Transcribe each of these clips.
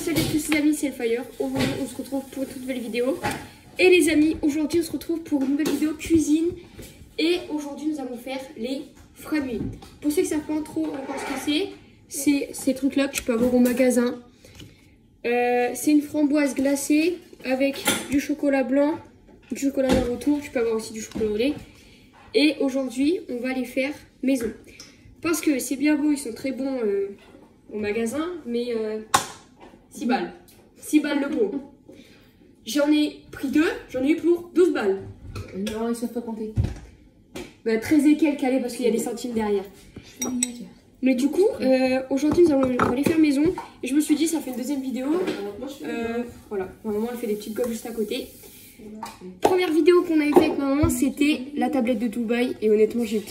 salut à tous les amis, c'est Elfire. Aujourd'hui on se retrouve pour une toute nouvelle vidéo. Et les amis, aujourd'hui on se retrouve pour une nouvelle vidéo cuisine. Et aujourd'hui nous allons faire les franuits. Pour ceux qui ne savent pas trop encore ce que c'est ces trucs là que tu peux avoir au magasin. C'est une framboise glacée avec du chocolat blanc, du chocolat noir autour. Tu peux avoir aussi du chocolat au lait. Et aujourd'hui on va les faire maison. Parce que c'est bien beau, ils sont très bons au magasin, mais 6 balles. 6 balles le pot. J'en ai pris 2, j'en ai eu pour 12 balles. Non, ils savent pas compter. Bah, 13 et quelques, allez, parce qu'il y a des centimes derrière. Mais du coup, aujourd'hui, on va les faire maison. Et je me suis dit, ça fait une deuxième vidéo. Voilà, ma maman, elle fait des petites gaufres juste à côté. Première vidéo qu'on avait fait avec ma maman, c'était la tablette de Dubaï. Et honnêtement, j'ai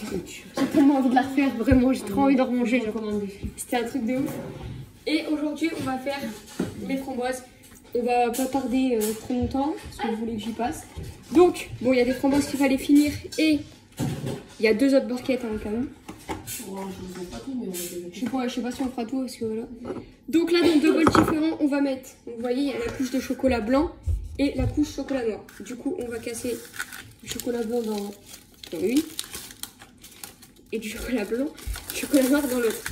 tellement envie de la refaire. Vraiment, j'ai trop envie de remanger. C'était un truc de ouf. Et aujourd'hui, on va faire les framboises. On va pas tarder très longtemps, parce que vous voulez que j'y passe. Donc, bon, il y a des framboises qu'il fallait finir. Et il y a 2 autres barquettes, hein, quand même. Je sais pas si on fera tout, parce que voilà. Donc là, dans 2 bols différents, on va mettre, vous voyez, il y a la couche de chocolat blanc et la couche chocolat noir. Du coup, on va casser du chocolat blanc dans une et du chocolat noir dans l'autre.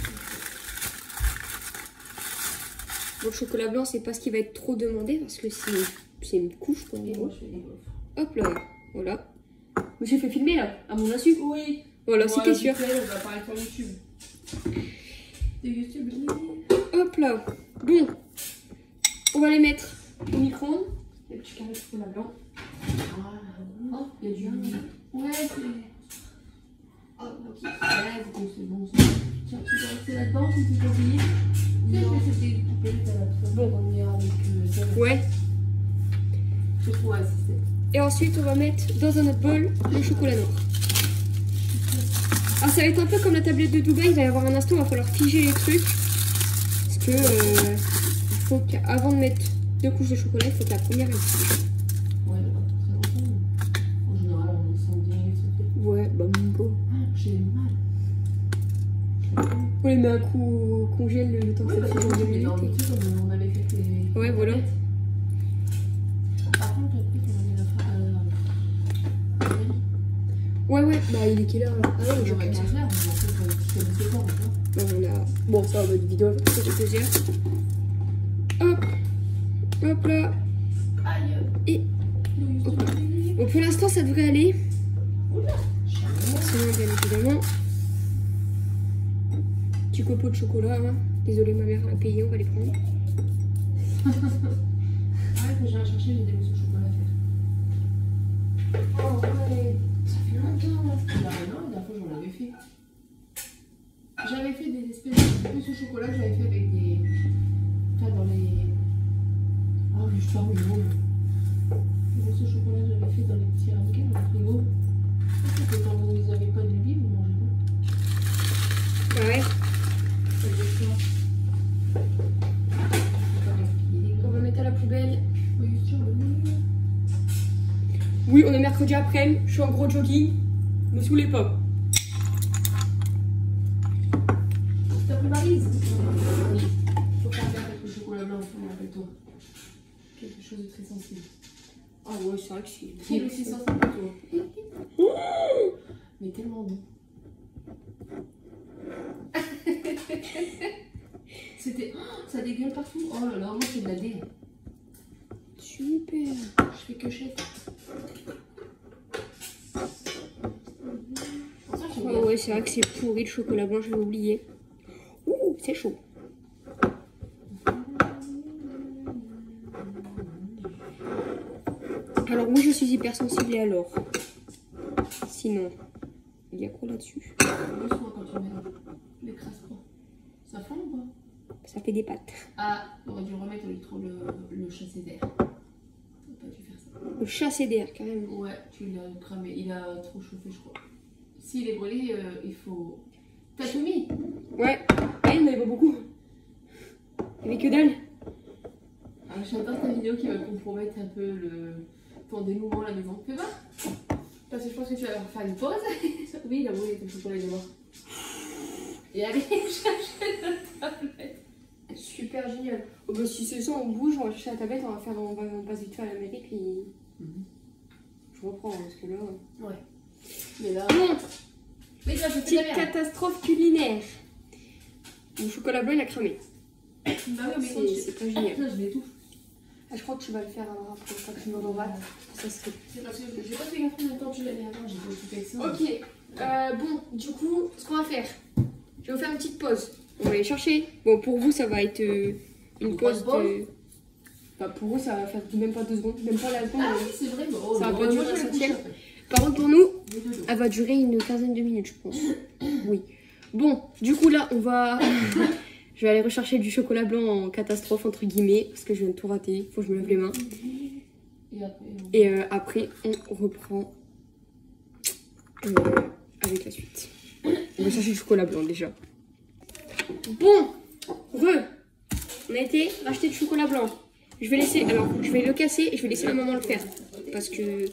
Bon, le chocolat blanc, c'est pas ce qui va être trop demandé parce que c'est une couche pour moi. Hop là, voilà. Je me suis fait filmer là, à mon insu. Oui. Voilà, c'était sûr. On va apparaître sur YouTube. Hop là. Bon, on va les mettre au micro-ondes. Les petits carrés de chocolat blanc. Oh, il y a du. Ouais, c'est. Oh, ok. Ouais, c'est bon. Tiens, tu vas rester là-dedans si tu peux oublier. Non, c'était coupé, t'as la première avec. Ouais. Je trouve assisté. Et ensuite, on va mettre dans un autre bol le chocolat noir. Alors, ça va être un peu comme la tablette de Dubaï. Il va y avoir un instant, il va falloir figer les trucs. Parce que, il faut qu'avant de mettre 2 couches de chocolat, il faut que la première elle fige. Ouais, pas très longtemps. En général, on laisse 10 minutes, ça fait. Ouais, bah, même pas. J'ai mal. On les met un coup au congèle le temps que ça fige en 2 minutes. On avait fait les. Ouais, voilà. Par contre, après, on avait la fin. Ouais, bah, il est quelle heure là? Ah ouais, J'aurais 15 heures, on a fait un petit peu de temps. Bah, on a... Bon, ça, en mode vidéo, c'est de 2 heures. Hop. Hop là. Aïe. Et... Hop là. Bon, pour l'instant, ça devrait aller. Sinon, bien évidemment... Petit copeau de chocolat, hein. Désolée, ma mère a payé, on va les prendre. Ouais, quand j'ai cherché, j'ai des mousses au chocolat à faire. Oh, ouais. Ça fait longtemps. Non, la dernière fois, j'en avais fait. J'avais fait des espèces de mousses au chocolat que j'avais fait avec des. Enfin, dans les. Oh, je suis pas mignon. Les mousses au chocolat que j'avais fait dans les petits ramequins, dans le frigo. C'était quand vous n'avez pas de vie, vous mangez pas. Bah ouais. On va mettre à la poubelle. Oui, on est mercredi après-midi, je suis en gros jogging. Ne saoulez pas. T'as pris Maryse? Oui. Faut faire gaffe avec le chocolat blanc, rappelle-toi. Quelque chose de très sensible. Ah ouais, c'est vrai que c'est... C'est aussi sensible que toi. Mais tellement bon. C'était... Oh, ça dégueule partout. Oh là là, moi c'est de la D. Super. Je fais que chèque. Oh ouais, c'est vrai que c'est pourri le chocolat blanc, j'avais oublié. Ouh, c'est chaud. Alors oui, je suis hypersensible et alors. Sinon, il y a quoi là-dessus? Doucement quand tu mets. L'écrase pas. Ça fond ou pas? Ça fait des pâtes. Ah, on aurait dû remettre le chassé d'air. T'as pas dû faire ça. Le chassé d'air, carrément. Ouais, tu l'as cramé. Il a trop chauffé, je crois. S'il est brûlé, il faut... T'as tout mis? Ouais. Ah, il n'y en avait pas beaucoup. Il n'y avait que dalle. Ah, j'adore ta vidéo qui va compromettre un peu ton dénouement à la maison. Fais voir. Parce que je pense que tu vas faire une pause. Oui, il a brûlé ton chocolat, il est mort. Et allez chercher la tablette. Super. super génial. Oh, bah, si c'est ça, on bouge, on va chercher la tablette, on passe vite fait à la mairie, puis je reprends, parce que là... Ouais. Mais là... Bon, Mais ça, je fais de petite la merde. catastrophe culinaire. Mon chocolat blanc, il a cramé. Bah oui, mais C'est pas génial. je l'étouffe. Ah, je crois que tu vas le faire après, quand tu me l'envoies. Ça serait... C'est parce que j'ai pas fait gaffe en même temps que tu l'avais avant, j'ai pas tout avec ça. Ok, bon, du coup, ce qu'on va faire, je vais vous faire une petite pause. On va aller chercher. Bon, pour vous, ça va être une pause de... Enfin, pour vous, ça va faire même pas 2 secondes, même pas la seconde. Ah oui, c'est vrai, bah, oh, Ça va bah, pas moi, durer je vais un me coucher septième. après. Par contre, pour nous, Les deux, elle va durer une quinzaine de minutes, je pense. Oui. Bon, du coup, là, on va... je vais aller rechercher du chocolat blanc en catastrophe, entre guillemets, parce que je viens de tout rater. Faut que je me lave les mains. Et après, on reprend avec la suite. On va chercher du chocolat blanc, déjà. Bon, on a été racheter du chocolat blanc. Je vais laisser, alors je vais le casser et je vais laisser ma maman le faire. Parce que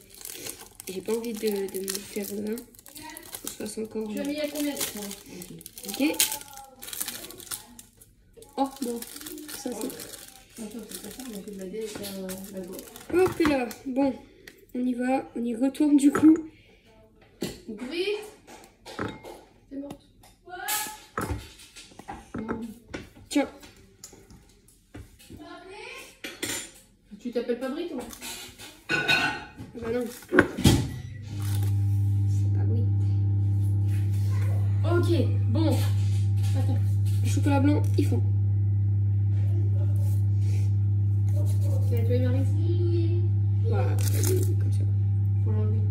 j'ai pas envie de me faire un. Que ce fasse encore. Tu as mis à combien? Ok. Oh, bon. Ça, c'est. Attends, c'est pas ça, on a fait de la dé et la boîte. Hop là. Bon, on y va. On y retourne du coup. Bruit. T'es morte. Tiens. Tu t'appelles pas Brie, toi? Bah non. C'est pas oui. Ok, bon. Attends. Le chocolat blanc, ils font. Tu as nettoyé Marie? Voilà, comme ça. Faut l'enlever.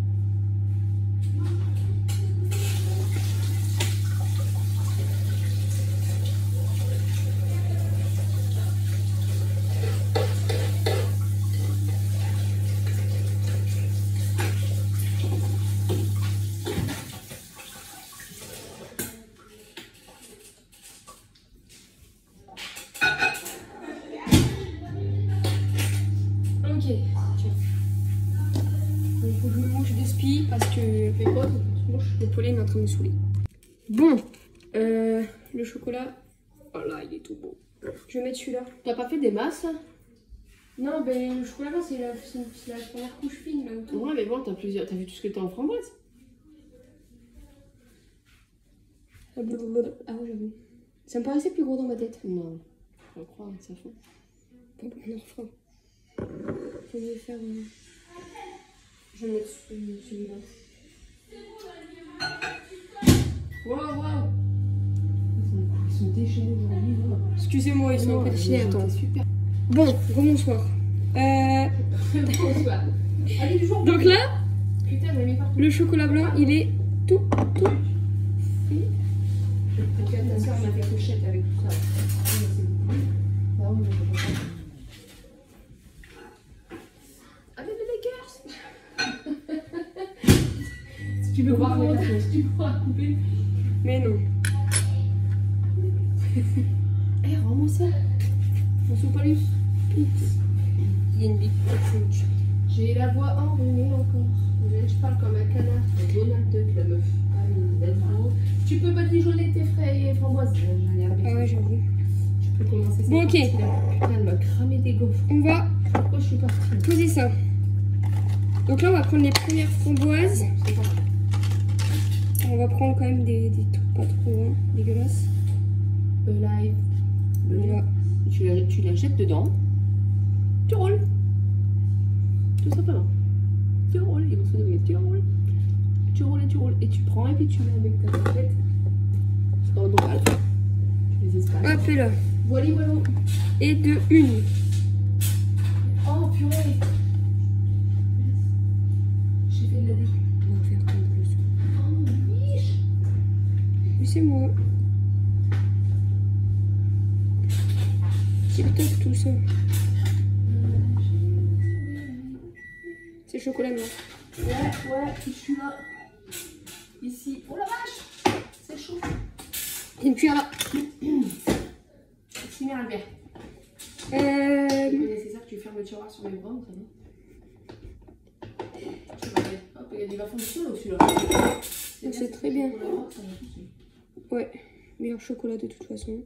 Ok, tiens. Il faut que je me mouche de spi parce que Fais quoi? Tu mouches? le pollen est en train de me saouler. Bon, le chocolat. Oh là, il est tout beau. Je vais mettre celui-là. T'as pas fait des masses? Non, ben le chocolat blanc, c'est la première couche fine là autour. Ouais, mais bon, t'as vu tout ce que t'as en framboise? Ah ouais, j'avoue. Ça me paraissait plus gros dans ma tête. Non, je crois, ça fond. Bon, on en refera. Je vais faire. Je vais mettre celui-là. Waouh, waouh! Ils sont déchaînés aujourd'hui, là. Excusez-moi, ils sont un peu déchaînés. Attends. Super. Bon, bonsoir. Bonsoir. Allez, du jour. Donc là, Putain, j'avais mis partout. le chocolat blanc, il est tout fait. Ta soeur m'a fait pochette avec tout ça. Ah oui, mais je sais pas. Allez, les Lakers! Si tu veux voir les Lakers, tu pourras couper. Mais non. Eh, rends-moi ça. On se police. Il y a une big punch. J'ai la voix enrhumée encore. Je parle comme un canard. Donald Duck, la meuf. Ah oui, let's go. Tu peux badigeonner tes frais et framboises. J'en ai Ah avec. ouais, j'avoue. Tu peux commencer ça. Bon, ok. Putain, elle m'a cramé des gaufres. On va Pourquoi je suis partie? poser ça. Donc là, on va prendre les premières framboises. C'est pas grave. On va prendre quand même des trucs pas trop dégueulasses. Live. Voilà. Tu la jettes dedans. Tu roules. Tout simplement. Tu roules. Ils vont se donner. Tu roules. Tu roules et tu roules. Et tu prends et puis tu mets avec ta tablette dans le bocal. Tu les espaces. Hop là. Voilà, voilà. Et de une. Oh purée. J'ai fait de la déco. On va faire comme le son. Oh biche. Oui, c'est moi. TikTok, tout ça. C'est chocolat noir. Ouais, je suis là. Ici. Oh la vache. C'est chaud. Et une cuillère là. Ici, mets Albert. C'est pas nécessaire que tu fermes le tiroir sur les bras, ça va. Tu vas mettre. Hop, il va fondre seul aussi là. C'est très bien. Ça va tout seul. Ouais, meilleur chocolat de toute façon.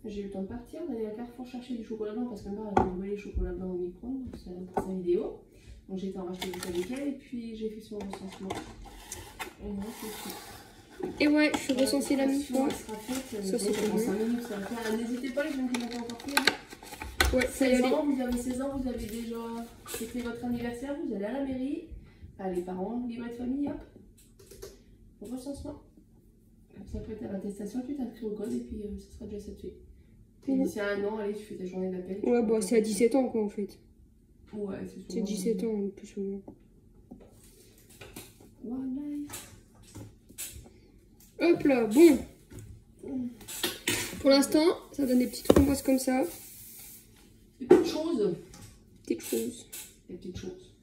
J'ai eu le temps de partir, d'aller à Carrefour chercher du chocolat blanc parce que ma mère avait envoyé les chocolats blancs au micro-ondes pour sa vidéo. Donc j'ai été en racheter des avec elle et puis j'ai fait son recensement. Et moi, Et ouais, je suis recensée la même fois. Ça c'est pour 5 minutes, ça va faire. N'hésitez pas les gens qui n'ont pas encore fait. Ouais, ça y est. Vous avez 16 ans, vous avez déjà fêté votre anniversaire, vous allez à la mairie. Allez, les parents, livret de famille, hop. Recensement. Comme ça, après t'as l'attestation, tu t'inscris au code et puis ça sera déjà satisfait. Et d'ici à un an, allez, tu fais ta journée d'appel. Ouais, bah c'est à 17 ans quoi en fait. Ouais, c'est souvent. C'est 17 ans le plus souvent. Hop là, bon. Pour l'instant, ça donne des petites framboises comme ça. Des petites choses. Petites choses. Des petites choses.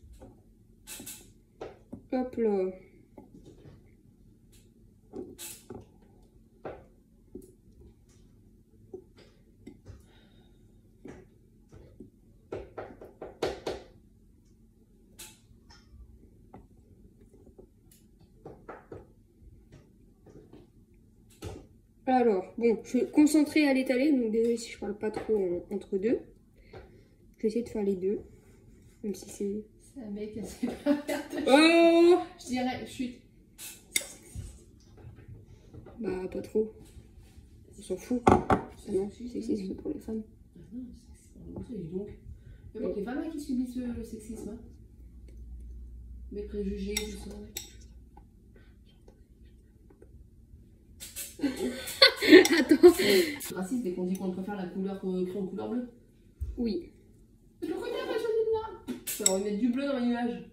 Hop là. Alors, bon, je suis concentrée à l'étaler, donc désolé si je parle pas trop entre deux. Je vais essayer de faire les deux, même si c'est... C'est un mec qui a ses pertes. Oh! Je dirais, chut. Bah, pas trop. On s'en fout. Non, c'est pour les femmes. Ah non, c'est pour les donc. Il y a les femmes qui subissent le sexisme. Hein. Les préjugés, tout ça. Attends. C'est raciste dès qu'on dit qu'on préfère la couleur crayon couleur bleue. Oui. Je pourquoi tu n'as pas choisi de là? Ça va remettre du bleu dans les nuages.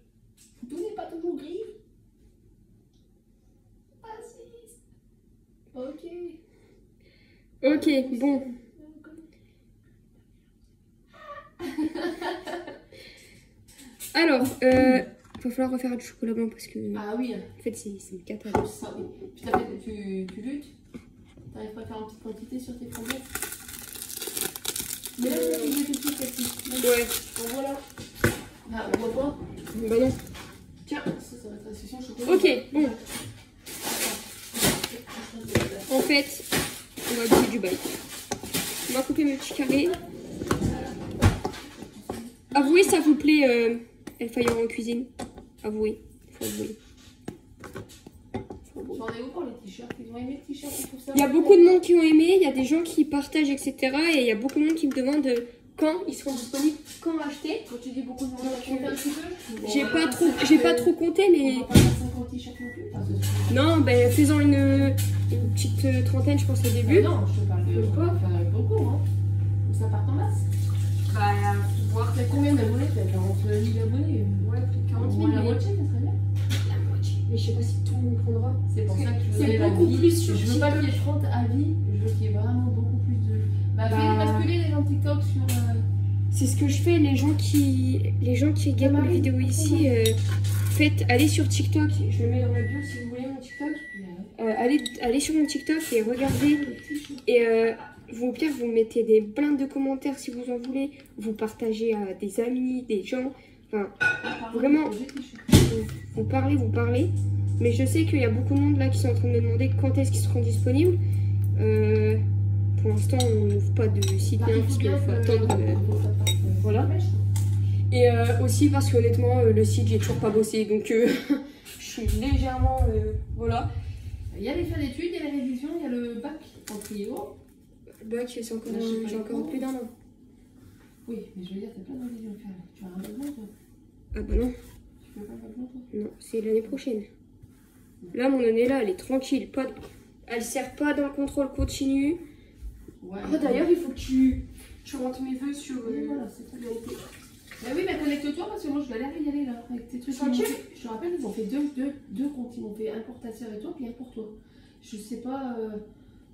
Tout n'est pas toujours gris. Raciste. Ok. Ok, bon. Alors, il va falloir refaire du chocolat blanc parce que... Ah oui. En fait, c'est une cata. Ça, oui. Puis t'as fait, tu luttes. T'arrives pas à faire une petite quantité sur tes framboises. Mais là, je vais tout de suite celle-ci. Ouais. En voilà. Ah, on voit pas. Bah non. Tiens, ça va être la session chocolat. Ok, bon. En fait, on va abuser du bail. On va couper mes petits carrés. Avouez, ça vous plaît, Hellfire en cuisine? Avouez. Faut avouer. J'en ai où pour les t-shirts? Ils ont aimé les t-shirts? Il y a beaucoup de monde qui ont aimé, il y a des gens qui partagent, etc. Et il y a beaucoup de monde qui me demande quand ils seront disponibles, quand acheter. Quand tu dis beaucoup de monde, tu comptes un petit peu? J'ai pas trop compté, mais... On va pas faire 50 t-shirts non plus. Non, ben faisons une petite trentaine, je pense, au début. Non, je te parle de quoi faire avec beaucoup, hein. Donc ça part en masse. Bah, faut voir. T'as combien d'abonnés? T'as 40 000 abonnés? Ouais, plus de 40 000. La moitié, ça serait bien. La moitié. Mais je sais pas si tout le monde prendra. C'est pour ça que je c'est veux beaucoup plus sur Je veux pas qu'il y ait 30 avis, je veux qu'il y ait vraiment beaucoup plus de. Bah, fais basculer les gens de TikTok sur. C'est ce que je fais, les gens qui regardent mes vidéos ici, allez sur TikTok, je le mets dans la bio si vous voulez mon TikTok. Allez sur mon TikTok et regardez. Et au pire, vous mettez des blindes de commentaires si vous en voulez. Vous partagez à des amis, des gens. Enfin, vraiment, vous parlez. Mais je sais qu'il y a beaucoup de monde là qui sont en train de me demander quand est-ce qu'ils seront disponibles. Pour l'instant, on n'ouvre pas de site parce qu'il faut attendre. Voilà. Et aussi parce qu'honnêtement, le site, j'ai toujours pas bossé. Donc, je suis légèrement. Voilà. Il y a les fins d'études, il y a les révisions, il y a le bac en trio. Le bac, c'est encore, j'ai encore plus d'un an. Oui, mais je veux dire, t'as plein de révisions à faire. Tu as un abonnement, toi? Ah bah non. Tu peux pas un abonnement, toi? Non, c'est l'année prochaine. Là, mon année là, elle est tranquille. Elle sert pas dans le contrôle continu. Ouais. Oh, d'ailleurs, il faut que tu rentres mes vœux sur. Voilà, c'est très bien. Bah oui, mais connecte-toi parce que moi je galère à y aller là avec tes trucs. Je te rappelle, ils ont fait deux comptes. Ils m'ont fait un pour ta soeur et toi, puis un pour toi. Je sais pas,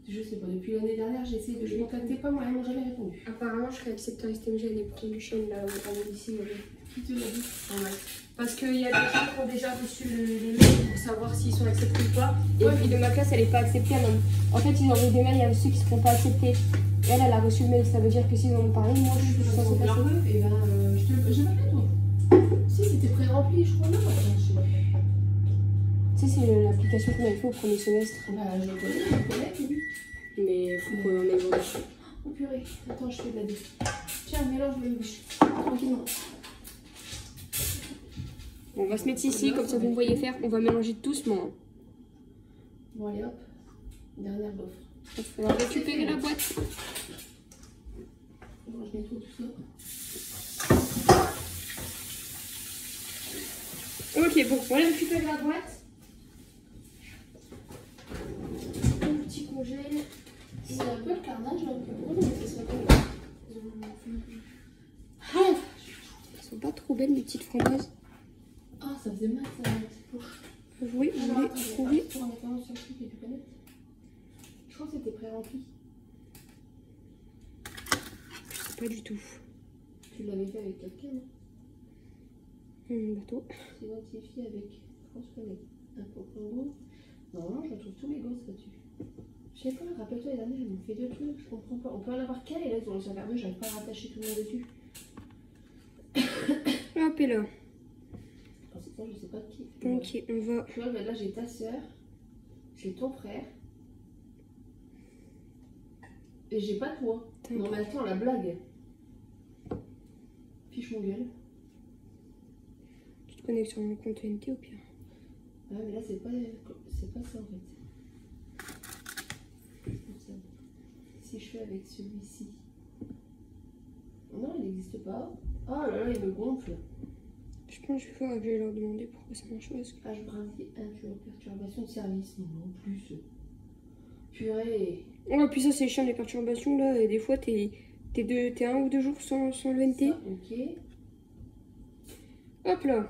depuis l'année dernière j'ai essayé de les contacter, pas moi, ils m'ont jamais répondu. Apparemment, je serai acceptée en STMG l'année prochaine là en lycée. Qui te l'a dit? Ouais. Parce qu'il y a des gens qui ont déjà reçu les mails pour savoir s'ils sont acceptés ou pas. Et puis de ma classe, elle n'est pas acceptée. En fait, ils ont envoyé des mails, il y a ceux qui ne seront pas acceptés. Elle a reçu le mail, ça veut dire que s'ils en ont parlé, moi je suis censée passer. Et ben, je m'appelle toi. Si, c'était pré-rempli, je crois. Non, tu sais, c'est l'application qu'on avait fait au premier semestre. Bah, je le connais, oui. Mais il faut qu'on en aille voir. Oh purée. Attends, je fais de la deux. Tiens, mélange le bouche. Tranquillement. Bon, on va se mettre ici, comme ça vous me voyez faire. On va mélanger doucement. Bon, allez hop. Dernière gaufre. On va récupérer la boîte. Bon, je nettoie tout ça. Ok, bon, on va récupérer la boîte. Un petit congèle. C'est un peu le carnage, là. Pourquoi on fait ça comme Bon, elles sont pas trop belles, les petites framboises. Ah, ça faisait mal, ça, cette poche. Oui, vous voulez trouver. Pour en attendant sur le truc et du canette. Je crois que c'était pré-rempli. Pas du tout. Tu l'avais fait avec quelqu'un, non? Un bateau. S'identifier avec France Connect. Un Pokémon. Normalement, je retrouve tous mes gosses là-dessus. Je sais pas, rappelle-toi, les derniers, ils m'ont fait 2 trucs, je comprends pas. On peut en avoir qu'un et là, ils ont réussi à faire mieux, j'arrive pas à rattacher tout le monde dessus. Hop, et là. Alors, c'est ça, je sais pas de qui. Ok, on va. Tu vois, là, j'ai ta soeur, j'ai ton frère. Et j'ai pas toi. Non, mais attends, la blague. Fiche mon gueule. Tu te connectes sur mon compte NT au pire. Ah, mais là, c'est pas ça en fait. Si je fais avec celui-ci. Non, il n'existe pas. Ah là là, il me gonfle. Je pense qu'il faut que je vais leur demander pourquoi ça marche pas. Page brindille, perturbation de service. Non, en plus. Purée. Ouais, puis ça, c'est chiant, les perturbations là. Et des fois, t'es 1 ou 2 jours sans le NT. Ça, ok. Hop là.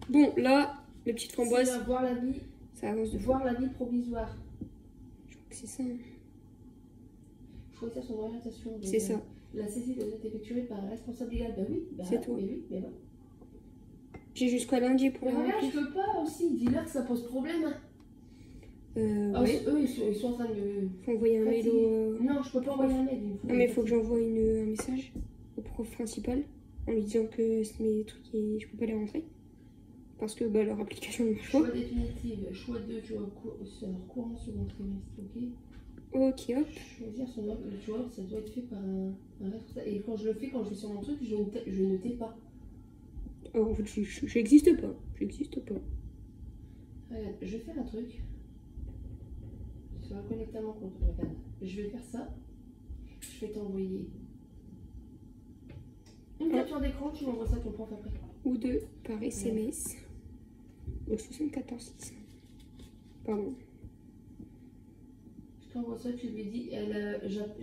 Bon, là, les petites framboises. C'est voir la vie. Ça avance de Voir la vie provisoire. Je crois que c'est ça. Hein. Choisir son orientation. C'est ça. La saisie doit être effectuée par un responsable légal. Bah oui, bah c'est toi. Mais oui, mais non. J'ai jusqu'à lundi pour Mais le regarde, remplir. je peux pas aussi. Dis-leur que ça pose problème. Ah, Ouais. eux, ils sont en train de. Faut envoyer un mail au. Non, je peux pas envoyer un mail. Ah, mais il faut que j'envoie un message au prof principal en lui disant que mes trucs, je peux pas les rentrer. Parce que bah, leur application ne marche pas. Choix définitif, choix 2, tu vois, courant second trimestre, ok. Ok, hop. Choisir son ordre, tu vois, ça doit être fait par un responsable. Et quand je le fais, quand je vais sur mon truc, je ne tais pas. Oh, en fait, j'existe pas. J'existe pas. Regarde, je vais faire un truc. Je vais me connecter à mon compte, regarde. Je vais faire ça. Je vais t'envoyer une capture d'écran, tu m'envoies ça à ton prof après. Ou 2 par SMS. Au 74,6. Pardon. Je t'envoie ça, tu lui dis,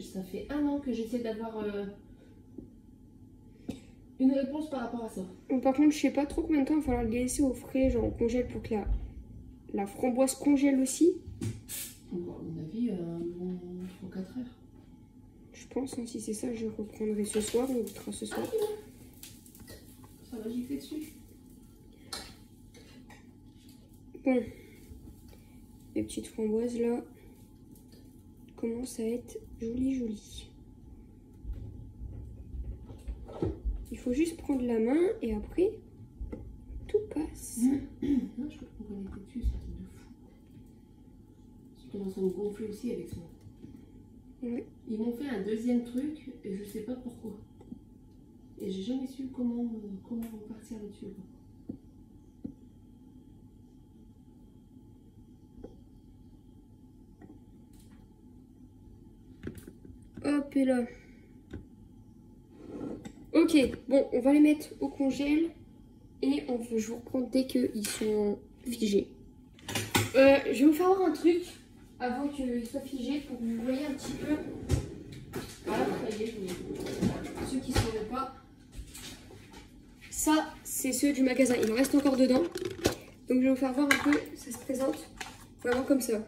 ça fait 1 an que j'essaie d'avoir une réponse par rapport à ça. Par contre, je sais pas trop combien de temps il va falloir le laisser au frais, genre on congèle pour que la framboise congèle aussi. Bon, à mon avis, 3-4 heures. Je pense, hein, si c'est ça, je reprendrai ce soir, on goûtera ce soir. Ça va gifler dessus. Bon, les petites framboises là commencent à être jolies. Il faut juste prendre la main et après tout passe. Non, je peux pas me connecter dessus, c'est un truc de fou. Je commence à me gonfler aussi avec ça. Oui. Ils m'ont fait un deuxième truc et je sais pas pourquoi. Et j'ai jamais su comment repartir là-dessus. Hop et là. Ok, bon, on va les mettre au congèle et je vous reprends dès qu'ils sont figés. Je vais vous faire voir un truc avant qu'ils soient figés pour que vous voyez un petit peu. Voilà, ça y est, ceux qui ne sauraient pas. Ça, c'est ceux du magasin. Il en reste encore dedans. Donc je vais vous faire voir un peu. Ça se présente vraiment comme ça.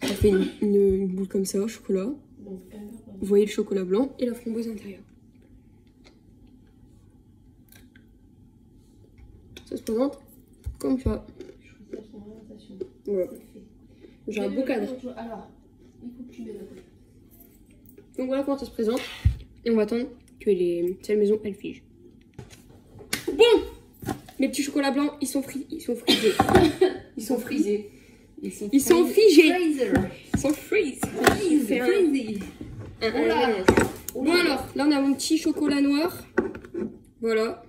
Ça fait une boule comme ça au chocolat. Vous voyez le chocolat blanc et la framboise intérieure. Ça se présente comme ça. Voilà. J'ai un beau cadre. Alors, il faut que tu mettes. Donc voilà comment ça se présente. Et on va attendre que celle maison elle fige. Bon, mes petits chocolats blancs, ils sont frisés. Ils sont frisés. Ils sont frisés. Ils sont figés. Freezer. Ils sont freeze. Freezy. Oula. Bon alors, là on a mon petit chocolat noir. Voilà.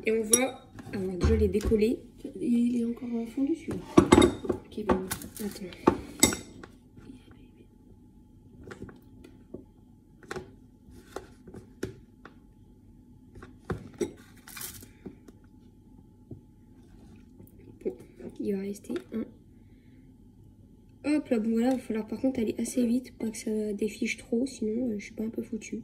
Et on va... Alors déjà les décoller. Il est encore fondu celui-là. Ok, bon. Attends. Bon, il va rester un. Hop là, bon voilà, il va falloir par contre aller assez vite, pas que ça défiche trop, sinon je suis pas un peu foutue.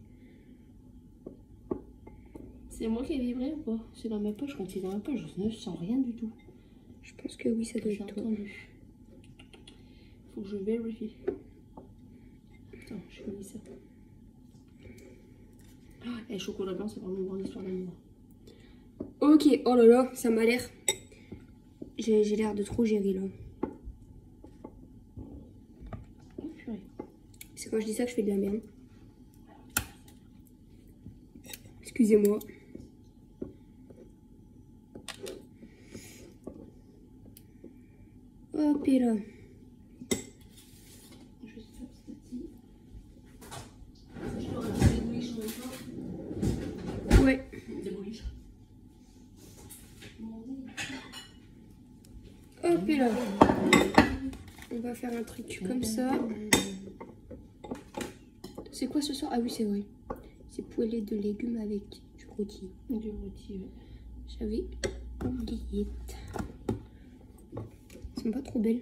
C'est moi qui ai vibré ou pas? C'est dans ma poche, quand c'est dans ma poche, je ne sens rien du tout. Je pense que oui, ça doit J'ai être toi. entendu. Faut que je vérifie. Attends, je finis ça. Ah, et chocolat blanc, c'est vraiment une grande histoire d'amour. Ok, oh là là, ça m'a l'air... J'ai l'air de trop gérer là. Oh, purée. C'est quand je dis ça que je fais de la merde. Excusez-moi. Hop et là. Je sais pas petit. Je dois rajouter des bouliches en même temps. Ouais. Des bouliches. Hop et là. On va faire un truc comme ça. C'est quoi ce soir? Ah oui, c'est vrai. C'est poêlé de légumes avec du rôti. Du rôti, ouais. J'avais oublié. Elles sont pas trop belles.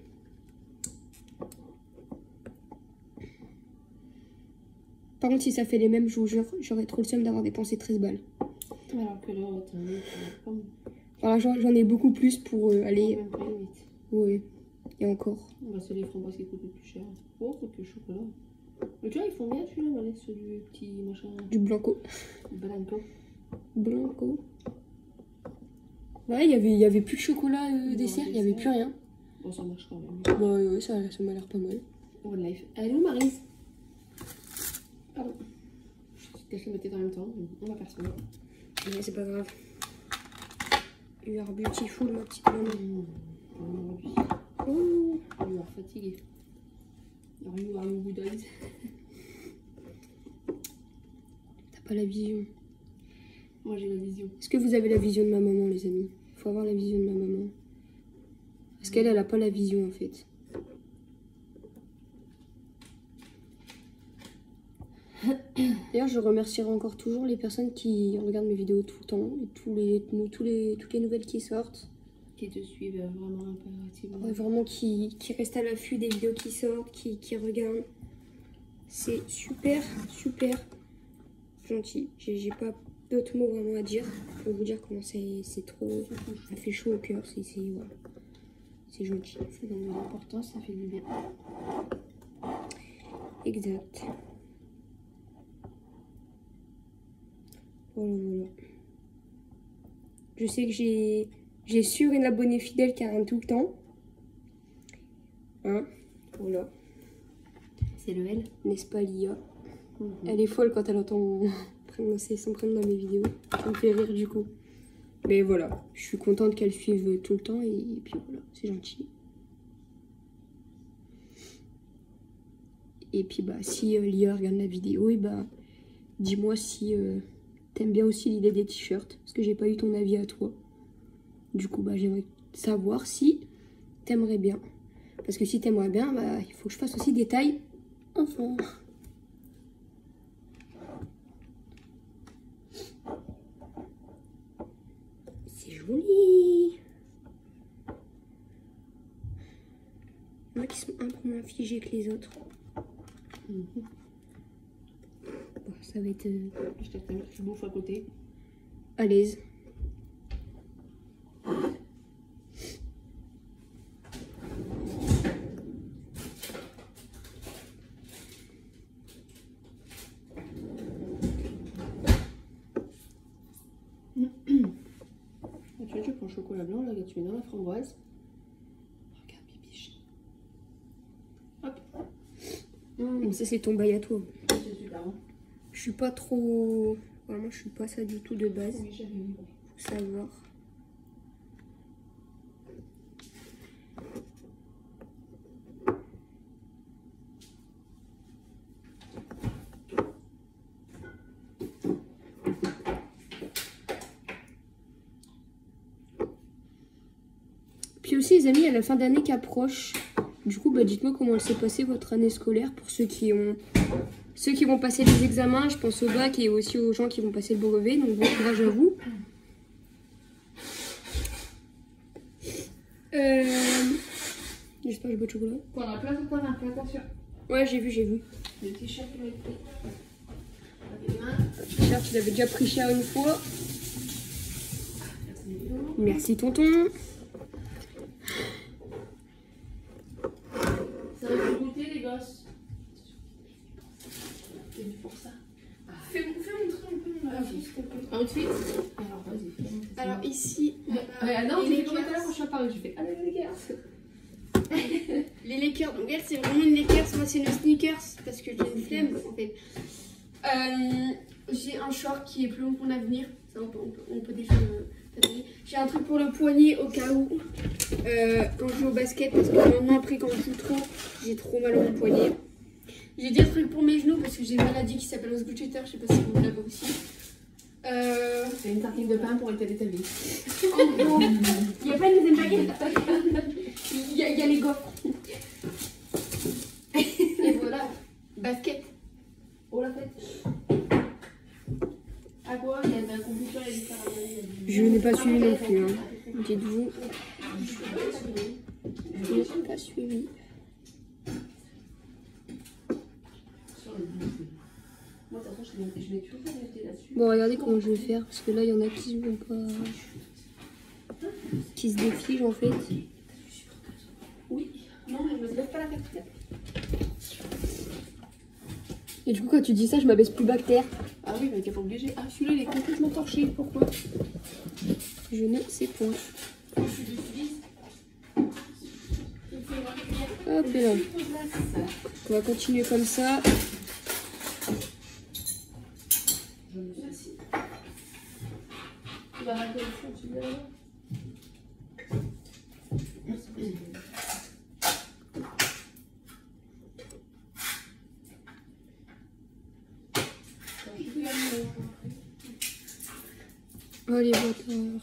Par contre, si ça fait les mêmes, je vous jure, j'aurais trop le seum d'avoir dépensé 13 balles. Alors que là, t'as comme... Alors j'en ai beaucoup plus pour aller... Même pas limite. Ouais, et encore. Bah, c'est les framboises qui coûtent le plus cher. Oh, faut que le chocolat. Mais tu vois, ils font bien celui-là, voilà, ceux du petit machin. Du blanco. Du blanco. Blanco. Ouais, il y avait plus de chocolat dessert, il y avait plus rien. Bon, ça marche quand même. Bah ouais, ça m'a l'air pas mal. One life. Elle est où, Maryse? Pardon. Je caché ma tête en même temps, on m'aperçoit. Mais c'est pas grave. You are beautiful, ma petite maman. Oh, you are fatiguée. Alors, you are you good eyes. T'as pas la vision. Moi, j'ai la vision. Est-ce que vous avez la vision de ma maman, les amis? Faut avoir la vision de ma maman. Parce qu'elle, elle a pas la vision, en fait. D'ailleurs, je remercierai encore toujours les personnes qui regardent mes vidéos tout le temps et toutes les nouvelles qui sortent. Qui te suivent vraiment impérativement. Ouais, vraiment qui restent à l'affût des vidéos qui sortent, qui regardent. C'est super, super gentil. J'ai pas d'autres mots vraiment à dire pour vous dire comment c'est trop. Ça fait chaud au cœur, voilà. C'est gentil. C'est dans l'important, ça fait du bien. Exact. Voilà, voilà. Je sais que j'ai sûr une abonnée fidèle qui arrive tout le temps. Hein? Voilà. C'est le L. N'est-ce pas, Lia? Elle est folle quand elle entend son prénom dans mes vidéos. Ça me fait rire du coup. Mais voilà, je suis contente qu'elle suive tout le temps et puis voilà, c'est gentil. Et puis bah si Lia regarde la vidéo, et bah dis-moi si t'aimes bien aussi l'idée des t-shirts. Parce que j'ai pas eu ton avis à toi. Du coup bah j'aimerais savoir si t'aimerais bien. Parce que si t'aimerais bien, bah il faut que je fasse aussi des tailles enfants. C'est joli. Il y en a qui sont un peu moins figés que les autres. Bon, ça va être Je t'attends, tu bouffes à côté. à l'aise. Tu vois, tu prends le chocolat blanc, là, tu mets dans la framboise. Regarde, bibiche. Hop. Mais ça, c'est ton bail à toi. C'est super bon. Je suis pas trop... Vraiment, je suis pas ça du tout de base. Oui, j'avais vu. Faut savoir. Puis aussi les amis, il y a la fin d'année qui approche. Du coup, bah, dites-moi comment s'est passée votre année scolaire pour ceux qui vont passer les examens. Je pense au bac et aussi aux gens qui vont passer le brevet. Donc bon courage à vous. J'espère que j'ai pas de chocolat. On a plein de points d'implants, attention. Ouais, j'ai vu. Le t-shirt qui va être pris. Avec les mains. J'espère que tu l'avais déjà pris cher une fois. Merci tonton. Ça va vous goûter les gosses. C'est pour ça. Fais montrer un peu mon outfit, s'il te plaît. Outfit. Alors vas-y. Alors ici, Non, tu fais comme tout à l'heure quand je suis apparue. Je fais allez les gars. les Lakers. Donc elle, c'est vraiment une Lakers. Moi, c'est une sneakers parce que j'ai une flemme en fait. J'ai un short qui est plus long que mon avenir. Ça, on peut déjà le... J'ai un truc pour le poignet au cas où quand je joue au basket parce que maintenant après quand je joue trop, j'ai trop mal au poignet. J'ai des trucs pour mes genoux parce que j'ai une maladie qui s'appelle Osgood-Schetter, je sais pas si vous l'avez aussi. C'est une tartine de pain pour étaler ta vie. En gros, il n'y a pas une deuxième baguette. Il y a les gaufres. Et voilà, basket. Oh la fête. À quoi? Il y a de la compétition, il y a du caramel. Je n'ai pas suivi non plus, hein. Dites-vous. Je n'ai pas suivi. Moi, de toute façon, je mets toujours noté là-dessus. Bon, regardez comment je vais faire, parce que là, il y en a qui vont pas... qui se défigent, en fait. Oui. Non, mais je me lève pas la tête. Et du coup, quand tu dis ça, je m'abaisse plus bas que terre. Ah oui, mais t'es pas obligé. Ah, celui-là, il est complètement torché. Pourquoi? Je ne sais point. Hop là. On va continuer comme ça. Je me suis assis. Tu vas rater le fond, tu veux là? Oh les bâtards.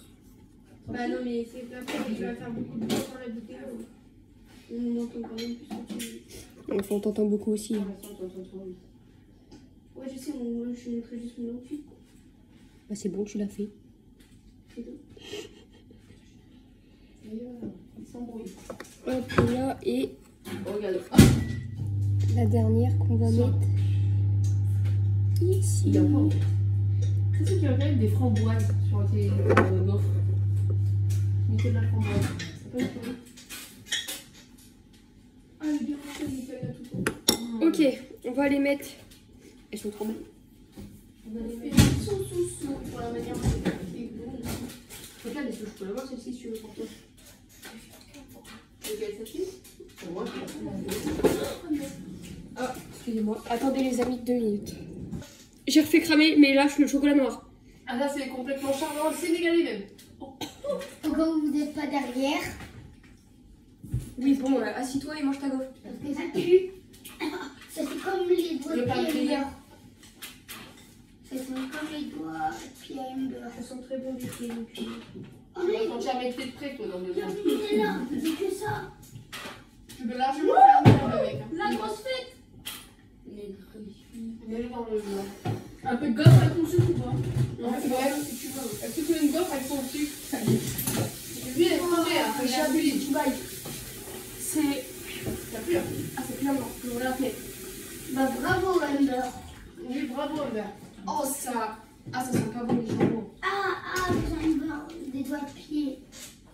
Bah non, mais c'est pas grave, il va faire beaucoup de temps dans la vidéo. On entend quand même plus que tu... Enfin, on t'entend beaucoup aussi. Hein. Ouais, je sais, moi je mettrai juste mon outfit. Bah, c'est bon, tu l'as fait. C'est tout. Et il s'embrouille. Hop là, et Oh, regarde. la dernière qu'on va mettre ici. Il y a pas. C'est ceux qui ont fait des framboises sur tes gaufres. Mettez de la framboise. Ça peut être cool. Ah, le bien, il a tout. Ok, on va les mettre. Elles sont trop belles. On a les mettre sous pour la manière dont c'est bon. Donc là, je peux l'avoir celle-ci si tu veux pour toi. Lequel, celle-ci? Pour moi, Ah, excusez-moi. Attendez les amis, 2 minutes. J'ai refait cramer, mais là, je suis le chocolat noir. Ah là, c'est complètement charmant, le sénégalais même. Pourquoi vous n'êtes pas derrière? Oui, bon, assis-toi et mange ta gaufre. Parce que ça pue. Ça c'est comme les doigts Le de pain Pierre grillé. Humber. Ça sent comme les doigts de Pierre Humber. Ça sent très bon des pieds. Oh mais Quand tu as mettre de près, toi, dans le Pierre Humber est là, c'est que ça. Tu peux largement faire un avec. La grosse fête. On est dans le. Un peu de gaufre avec ton sucre ou pas? Ouais, si tu veux. Est-ce que tu veux une gaufre avec ton sucre? Lui, elle est tombée, hein. Il a appuyé. C'est... Ça pue, hein. Ah, c'est plein blanc. On l'a fait. Bah bravo Humber. Oui, bravo, Amber. Oh, ça... Ah, ça sent pas bon les jambons. Ah, Pierre Humber, des doigts de pied.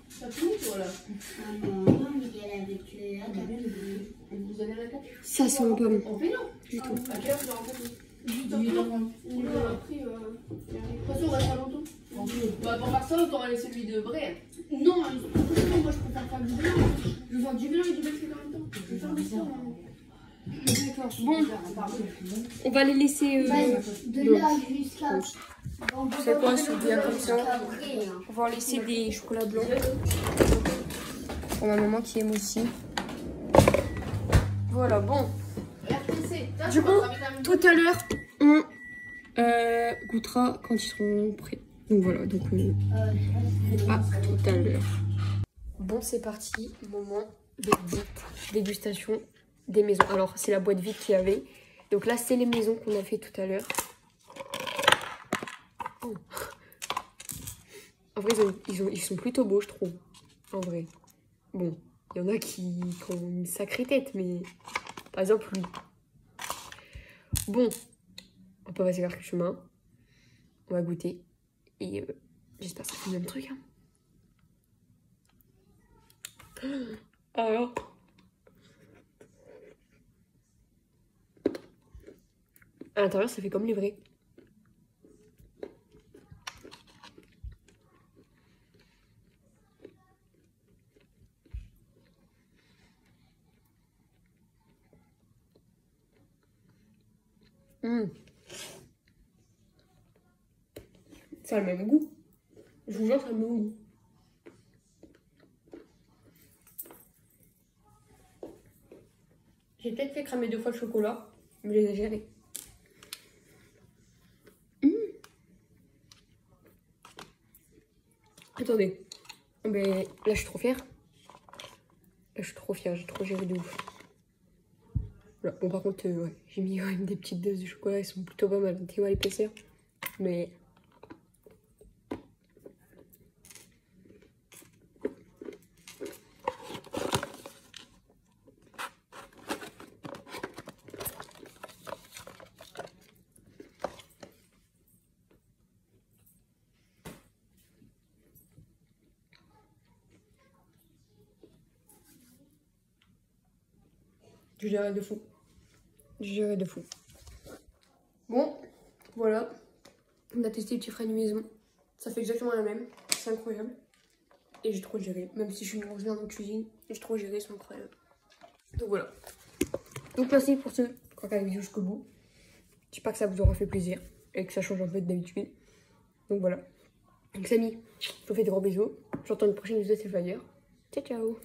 Ça pue, toi, là? Ah non, Miguel avec le Agathe. Vous allez à la carte? Ça sent pas bon. On fait non? Du tout. À quelle heure vous rencontrez? 8h30. On a pris. De toute façon, on reste pas longtemps. Bah, pour faire ça, autant aller celui de Bray. Non, moi je préfère faire du blanc. Je veux faire du blanc et du basket en même temps. Je veux faire du sport. D'accord. Bon, on va les laisser... De là jusqu'à. C'est quoi ce bien comme ça? Après, hein. On va en laisser des chocolats blancs. Pour ma maman qui aime aussi. Voilà, bon. Du coup, tout à l'heure, on goûtera quand ils seront prêts. Donc voilà, donc à tout à l'heure. Bon, c'est parti. Moment de dégustation des maisons. Alors, c'est la boîte vide qu'il y avait. Donc là, c'est les maisons qu'on a fait tout à l'heure. Oh. En vrai, ils sont plutôt beaux, je trouve. En vrai. Bon, il y en a qui ont une sacrée tête, mais par exemple, lui. Bon, on peut passer quelques chemins. On va goûter. Et j'espère que ça fait le même truc. Hein. Alors. À l'intérieur, ça fait comme les vrais. Ça a le même goût. Je vous jure, ça a le même goût. J'ai peut-être fait cramer 2 fois le chocolat, mais j'ai exagéré. Attendez. Mais là, je suis trop fière. Là, je suis trop fière, j'ai trop géré de ouf. Voilà. Bon, par contre, ouais, j'ai mis quand même des petites doses de chocolat, elles sont plutôt pas mal. Tu vois l'épaisseur. Mais. Je dirais de fou. Je dirais de fou. Bon, voilà. On a testé les petits frais de maison. Ça fait exactement la même. C'est incroyable. Et j'ai trop géré. Même si je suis une grosse merde en cuisine, j'ai trop géré, c'est incroyable. Donc voilà. Donc merci pour ceux qui ont regardé la vidéo jusqu'au bout. J'espère que ça vous aura fait plaisir. Et que ça change un peu d'habitude. Donc voilà. Donc Samy, je vous fais des gros bisous. J'entends une prochaine vidéo de Flyer. Ciao ciao.